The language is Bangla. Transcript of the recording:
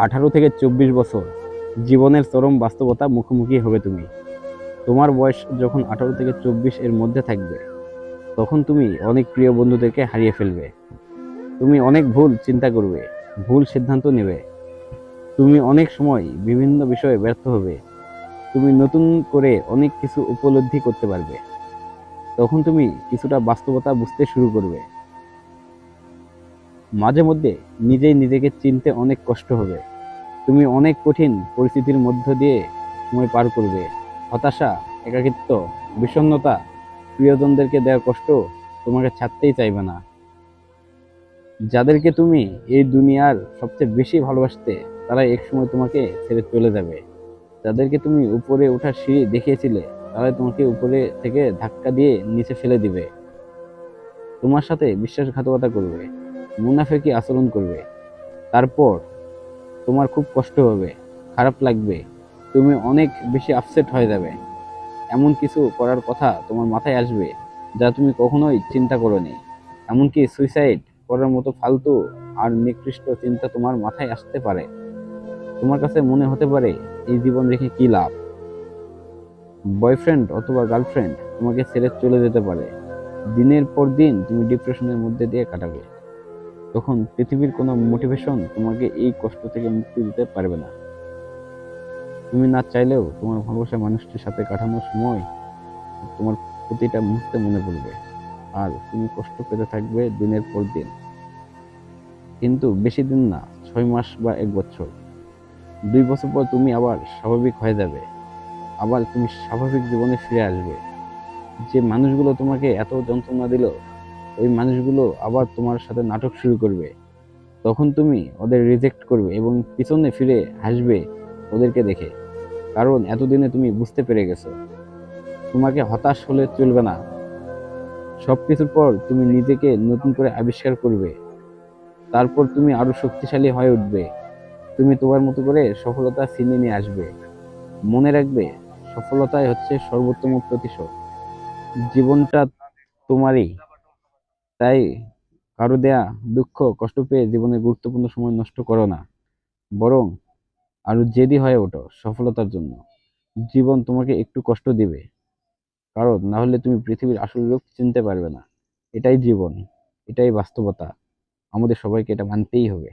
18 থেকে 24 বছর জীবনের চরম বাস্তবতা মুখোমুখি হবে তুমি। তোমার বয়স যখন 18 থেকে 24 এর মধ্যে থাকবে, তখন তুমি অনেক প্রিয় বন্ধুদেরকে হারিয়ে ফেলবে। তুমি অনেক ভুল চিন্তা করবে, ভুল সিদ্ধান্ত নেবে। তুমি অনেক সময় বিভিন্ন বিষয়ে ব্যর্থ হবে। তুমি নতুন করে অনেক কিছু উপলব্ধি করতে পারবে। তখন তুমি কিছুটা বাস্তবতা বুঝতে শুরু করবে। মাঝে মধ্যে নিজেই নিজেকে চিনতে অনেক কষ্ট হবে। তুমি অনেক কঠিন পরিস্থিতির মধ্য দিয়ে সময় পার করবে। হতাশা, একাকিত্ব, বিষণ্ণতা, প্রিয়জনদেরকে দেওয়া কষ্ট তোমাকে ছাড়তেই চাইবে না। যাদেরকে তুমি এই দুনিয়ার সবচেয়ে বেশি ভালোবাসতে, তারা একসময় তোমাকে ছেড়ে চলে যাবে। যাদেরকে তুমি উপরে ওঠার সিঁড়ি দেখিয়েছিলে, তারাই তোমাকে উপরে থেকে ধাক্কা দিয়ে নিচে ফেলে দিবে। তোমার সাথে বিশ্বাসঘাতকতা করবে, মুনাফেকি আচরণ করবে। তারপর তোমার খুব কষ্ট হবে, খারাপ লাগবে, তুমি অনেক বেশি আপসেট হয়ে যাবে। এমন কিছু করার কথা তোমার মাথায় আসবে যা তুমি কখনোই চিন্তা করোনি। এমনকি সুইসাইড করার মতো ফালতু আর নিকৃষ্ট চিন্তা তোমার মাথায় আসতে পারে। তোমার কাছে মনে হতে পারে, এই জীবন রেখে কি লাভ। বয়ফ্রেন্ড অথবা গার্লফ্রেন্ড তোমাকে ছেড়ে চলে যেতে পারে। দিনের পর দিন তুমি ডিপ্রেশনের মধ্যে দিয়ে কাটাবে। তখন পৃথিবীর কোনো মোটিভেশন তোমাকে এই কষ্ট থেকে মুক্তি দিতে পারবে না। তুমি না চাইলেও তোমার ভালোবাসার মানুষটির সাথে কাটানোর সময় তোমার প্রতিটা মুহূর্তে মনে পড়বে, আর তুমি কষ্ট পেতে থাকবে দিনের পর দিন। কিন্তু বেশি দিন না, 6 মাস বা 1 বছর, 2 বছর পর তুমি আবার স্বাভাবিক হয়ে যাবে। আবার তুমি স্বাভাবিক জীবনে ফিরে আসবে। যে মানুষগুলো তোমাকে এত যন্ত্রণা দিল, ওই মানুষগুলো আবার তোমার সাথে নাটক শুরু করবে। তখন তুমি ওদের রিজেক্ট করবে এবং পিছনে ফিরে হাসবে ওদেরকে দেখে। কারণ এতদিনে তুমি বুঝতে পেরে গেছো, তোমাকে হতাশ হলে চলবে না। সবকিছুর পর তুমি নিজেকে নতুন করে আবিষ্কার করবে। তারপর তুমি আরো শক্তিশালী হয়ে উঠবে। তুমি তোমার মতো করে সফলতা ছিনিয়ে নিয়ে আসবে। মনে রাখবে, সফলতাই হচ্ছে সর্বোত্তম প্রতিশোধ। জীবনটা তোমারই, তাই কারো দেয়া দুঃখ কষ্ট পেয়ে জীবনের গুরুত্বপূর্ণ সময় নষ্ট করো না। বরং আরো জেদি হয়ে ওঠো সফলতার জন্য। জীবন তোমাকে একটু কষ্ট দিবে, কারণ না হলে তুমি পৃথিবীর আসল রূপ চিনতে পারবে না। এটাই জীবন, এটাই বাস্তবতা। আমাদের সবাইকে এটা মানতেই হবে।